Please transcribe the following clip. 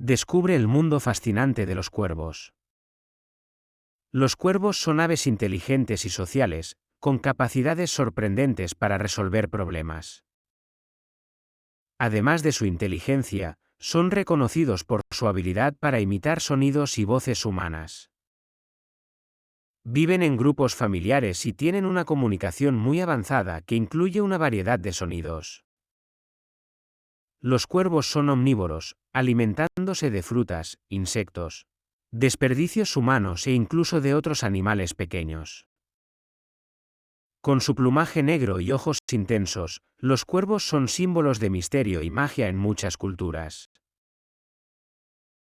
Descubre el mundo fascinante de los cuervos. Los cuervos son aves inteligentes y sociales, con capacidades sorprendentes para resolver problemas. Además de su inteligencia, son reconocidos por su habilidad para imitar sonidos y voces humanas. Viven en grupos familiares y tienen una comunicación muy avanzada que incluye una variedad de sonidos. Los cuervos son omnívoros, alimentándose de frutas, insectos, desperdicios humanos e incluso de otros animales pequeños. Con su plumaje negro y ojos intensos, los cuervos son símbolos de misterio y magia en muchas culturas.